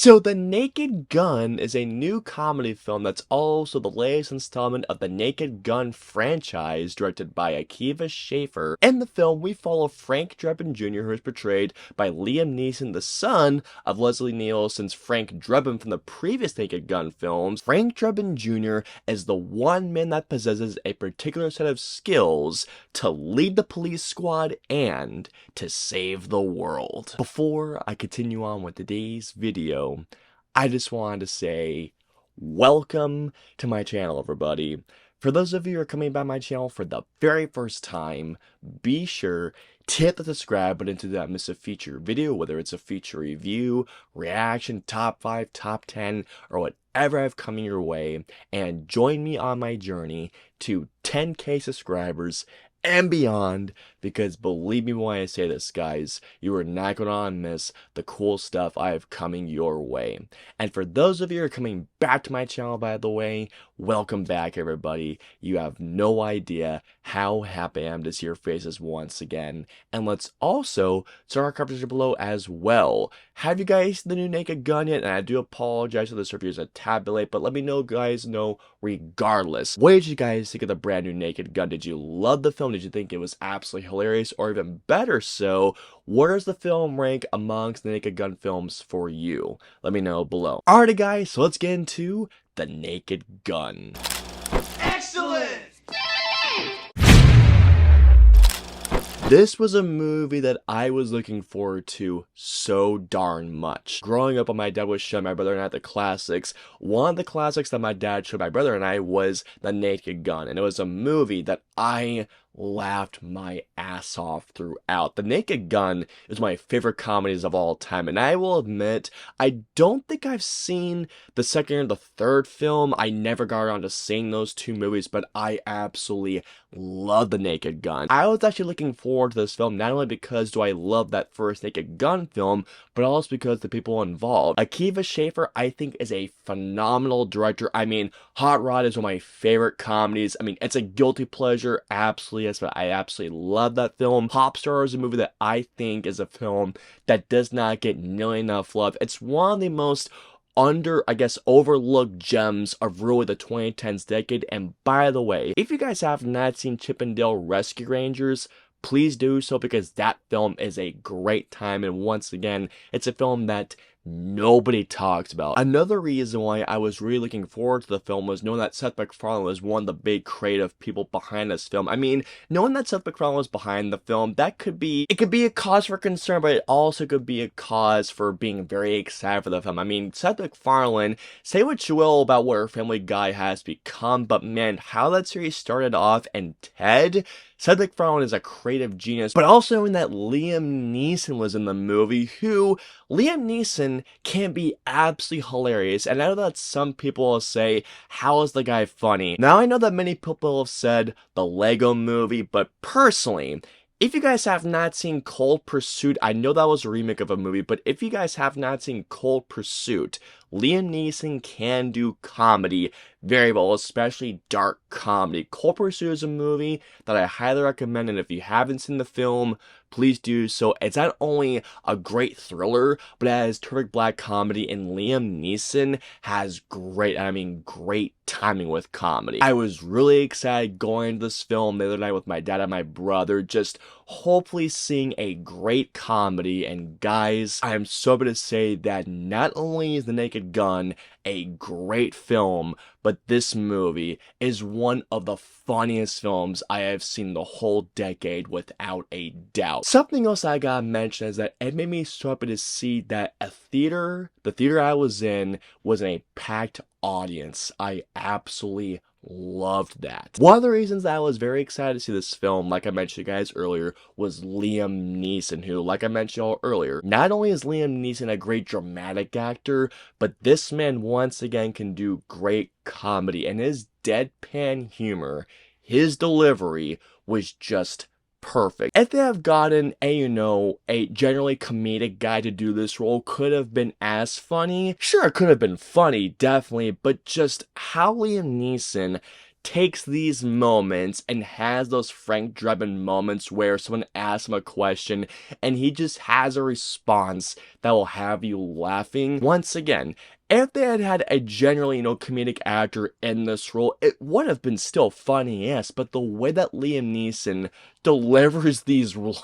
So, The Naked Gun is a new comedy film that's also the latest installment of the Naked Gun franchise, directed by Akiva Schaffer. In the film, we follow Frank Drebin Jr., who is portrayed by Liam Neeson, the son of Leslie Nielsen's Frank Drebin from the previous Naked Gun films. Frank Drebin Jr. is the one man that possesses a particular set of skills to lead the police squad and to save the world. Before I continue on with today's video, I just wanted to say welcome to my channel, everybody. For those of you who are coming by my channel for the very first time, be sure to hit the subscribe button to not miss a feature video, whether it's a feature review, reaction, top 5, top 10, or whatever I have coming your way, and join me on my journey to 10K subscribers and beyond, because believe me when I say this, guys, you are not going to miss the cool stuff I have coming your way. And for those of you who are coming back to my channel, by the way, welcome back, everybody. You have no idea how happy I am to see your faces once again. And let's also start our conversation below as well. Have you guys seen the new Naked Gun yet? And I do apologize for this review is a tad late, but let me know, guys, regardless. What did you guys think of the brand new Naked Gun? Did you love the film? Did you think it was absolutely hilarious? Or even better so, where does the film rank amongst the Naked Gun films for you? Let me know below. Alrighty, guys, so let's get into The Naked Gun. Excellent! This was a movie that I was looking forward to so darn much. Growing up, when my dad was showing my brother and I the classics, one of the classics that my dad showed my brother and I was The Naked Gun, and it was a movie that I laughed my ass off throughout. The Naked Gun is my favorite comedies of all time, and I will admit, I don't think I've seen the second or the third film. I never got around to seeing those two movies, but I absolutely love The Naked Gun. I was actually looking forward to this film, not only because do I love that first Naked Gun film, but also because the people involved. Akiva Schaffer, I think, is a phenomenal director. I mean, Hot Rod is one of my favorite comedies. I mean, it's a guilty pleasure, absolutely. But I absolutely love that film. Popstar is a movie that I think is a film that does not get nearly enough love. It's one of the most overlooked gems of really the 2010s decade. And by the way, if you guys have not seen Chip 'n Dale Rescue Rangers, please do so, because that film is a great time, and once again, it's a film that nobody talks about. Another reason why I was really looking forward to the film was knowing that Seth MacFarlane was one of the big creative people behind this film. I mean, knowing that Seth MacFarlane was behind the film, it could be a cause for concern, but it also could be a cause for being very excited for the film. I mean, Seth MacFarlane, say what you will about where Family Guy has become, but man, how that series started off, and Ted, Seth MacFarlane is a creative genius, but also knowing that Liam Neeson was in the movie, who Liam Neeson can be absolutely hilarious. And I know that some people will say, how is the guy funny? Now, I know that many people have said the Lego Movie, but personally, if you guys have not seen Cold Pursuit, I know that was a remake of a movie, but if you guys have not seen Cold Pursuit, Liam Neeson can do comedy very well, especially dark comedy. Cold Pursuit is a movie that I highly recommend, and if you haven't seen the film, please do so. It's not only a great thriller, but it has terrific black comedy, and Liam Neeson has great timing with comedy. I was really excited going to this film the other night with my dad and my brother, just hopefully seeing a great comedy. And guys, I am so happy to say that not only is The Naked Gun a great film, but this movie is one of the funniest films I have seen the whole decade, without a doubt. Something else I gotta mention is that it made me so happy to see that the theater I was in was a packed audience. I absolutely loved that. One of the reasons I was very excited to see this film, like I mentioned to you guys earlier, was Liam Neeson, who, like I mentioned earlier, not only is Liam Neeson a great dramatic actor, but this man once again can do great comedy, and his deadpan humor, his delivery was just perfect. If they have gotten a generally comedic guy to do this role, could have been as funny. Sure, it could have been funny, definitely, but just how Liam Neeson takes these moments and has those Frank Drebin moments where someone asks him a question and he just has a response that will have you laughing. Once again, if they had had a generally, comedic actor in this role, it would have been still funny, yes, but the way that Liam Neeson delivers these lines,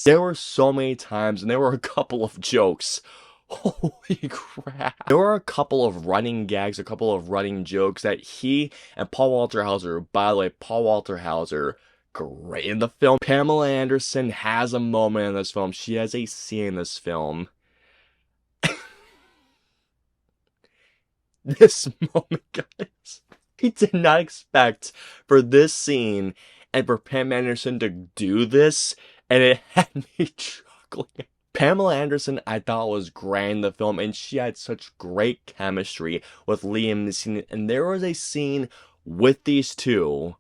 there were so many times, and there were a couple of jokes. Holy crap. There were a couple of running gags, a couple of running jokes that he and Paul Walter Hauser, by the way, Paul Walter Hauser, great in the film. Pamela Anderson has a moment in this film. She has a scene in this film. This moment, guys. He did not expect for this scene and for Pam Anderson to do this, and it had me chuckling. Pamela Anderson, I thought, was great in the film, and she had such great chemistry with Liam Neeson, and there was a scene with these two,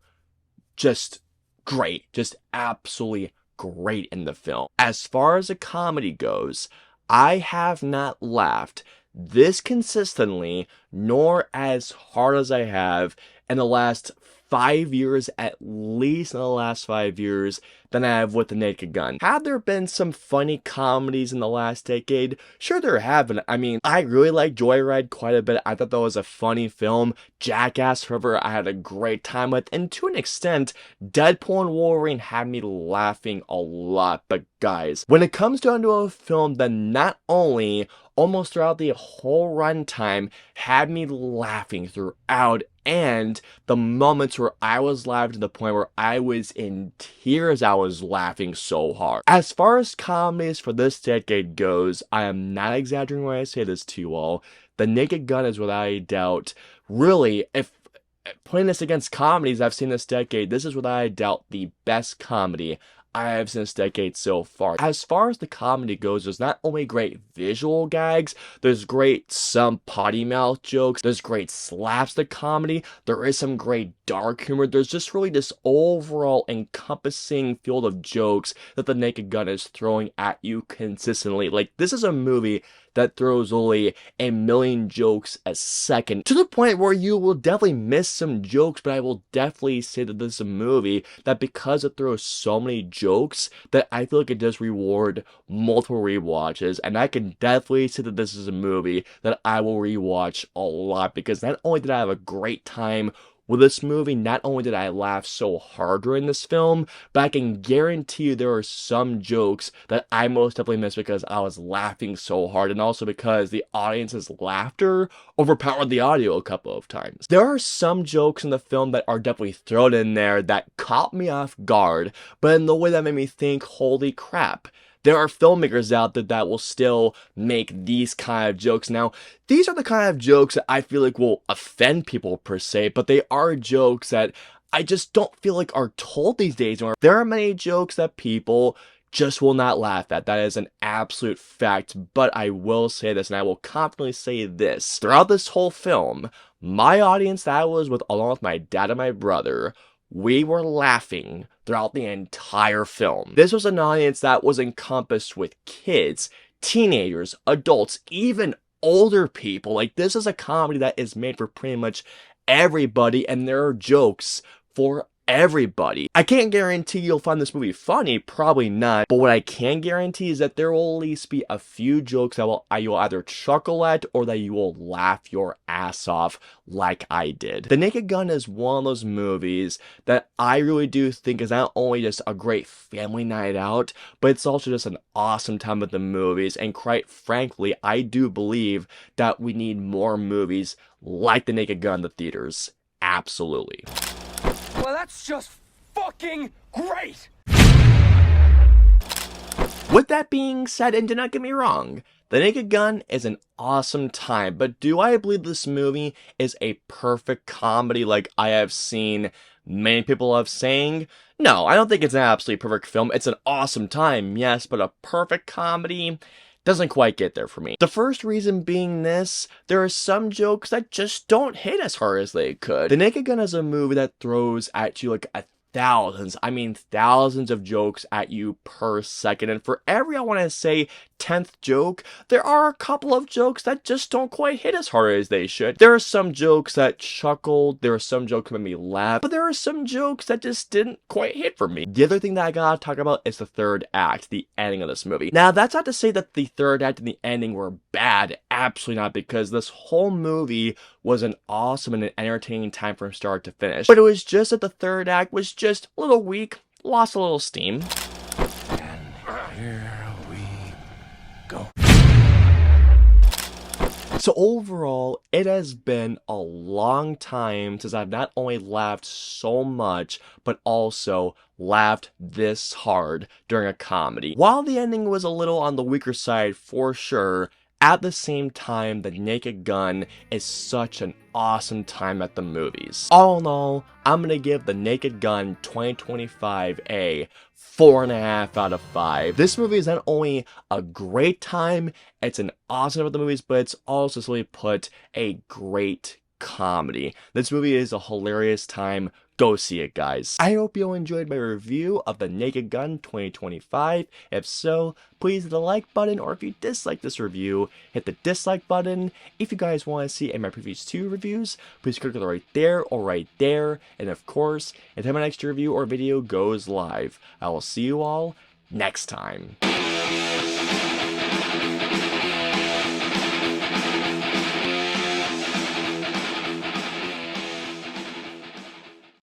just great, just absolutely great in the film. As far as the comedy goes, I have not laughed this consistently, nor as hard as I have in the last 5 years, at least in the last 5 years, than I have with The Naked Gun. Have there been some funny comedies in the last decade? Sure there have been. I mean, I really like Joyride quite a bit. I thought that was a funny film. Jackass, however, I had a great time with. And to an extent, Deadpool and Wolverine had me laughing a lot. But guys, when it comes down to a film that not only almost throughout the whole runtime had me laughing throughout, and the moments where I was laughing to the point where I was in tears, I was laughing so hard. As far as comedies for this decade goes, I am not exaggerating when I say this to you all. The Naked Gun is without a doubt, really, if putting this against comedies I've seen this decade, this is without a doubt the best comedy I have seen this decade so far. As far as the comedy goes, there's not only great visual gags, there's great some potty mouth jokes, there's great slapstick comedy, there is some great dark humor, there's just really this overall encompassing field of jokes that The Naked Gun is throwing at you consistently. Like, this is a movie that throws only a million jokes a second, to the point where you will definitely miss some jokes, but I will definitely say that this is a movie that, because it throws so many jokes, that I feel like it does reward multiple rewatches, and I can definitely say that this is a movie that I will rewatch a lot, because not only did I have a great time with this movie, not only did I laugh so hard during this film, but I can guarantee you there are some jokes that I most definitely missed because I was laughing so hard, and also because the audience's laughter overpowered the audio a couple of times. There are some jokes in the film that are definitely thrown in there that caught me off guard, but in the way that made me think, holy crap. There are filmmakers out there that will still make these kind of jokes. Now, these are the kind of jokes that I feel like will offend people per se, but they are jokes that I just don't feel like are told these days. There are many jokes that people just will not laugh at. That is an absolute fact, but I will say this, and I will confidently say this. Throughout this whole film, my audience that I was with, along with my dad and my brother, we were laughing throughout the entire film. This was an audience that was encompassed with kids, teenagers, adults, even older people. Like, this is a comedy that is made for pretty much everybody, and there are jokes for everybody. I can't guarantee you'll find this movie funny, probably not, but what I can guarantee is that there will at least be a few jokes that you'll either chuckle at or that you will laugh your ass off like I did. The Naked Gun is one of those movies that I really do think is not only just a great family night out, but it's also just an awesome time at the movies, and quite frankly, I do believe that we need more movies like The Naked Gun in the theaters. Absolutely. Well, that's just fucking great! With that being said, and do not get me wrong, The Naked Gun is an awesome time, but do I believe this movie is a perfect comedy like I have seen many people have saying? No, I don't think it's an absolutely perfect film. It's an awesome time, yes, but a perfect comedy doesn't quite get there for me. The first reason being this, there are some jokes that just don't hit as hard as they could. The Naked Gun is a movie that throws at you like thousands, I mean thousands of jokes at you per second. And for every, I want to say, 10th joke, there are a couple of jokes that just don't quite hit as hard as they should. There are some jokes that chuckled, there are some jokes that made me laugh, but there are some jokes that just didn't quite hit for me. The other thing that I gotta talk about is the third act, the ending of this movie. Now, that's not to say that the third act and the ending were bad, absolutely not, because this whole movie was an awesome and an entertaining time from start to finish. But it was just that the third act was just a little weak, lost a little steam. And here we go. So overall, it has been a long time since I've not only laughed so much, but also laughed this hard during a comedy. While the ending was a little on the weaker side for sure, at the same time, The Naked Gun is such an awesome time at the movies. All in all, I'm gonna give The Naked Gun 2025 a 4.5 out of 5. This movie is not only a great time, it's an awesome time at the movies, but it's also simply put a great comedy. This movie is a hilarious time. Go see it, guys. I hope you all enjoyed my review of The Naked Gun 2025. If so, please hit the like button, or if you dislike this review, hit the dislike button. If you guys want to see any of my previous 2 reviews, please click right there or right there. And of course, until my next review or video goes live, I will see you all next time.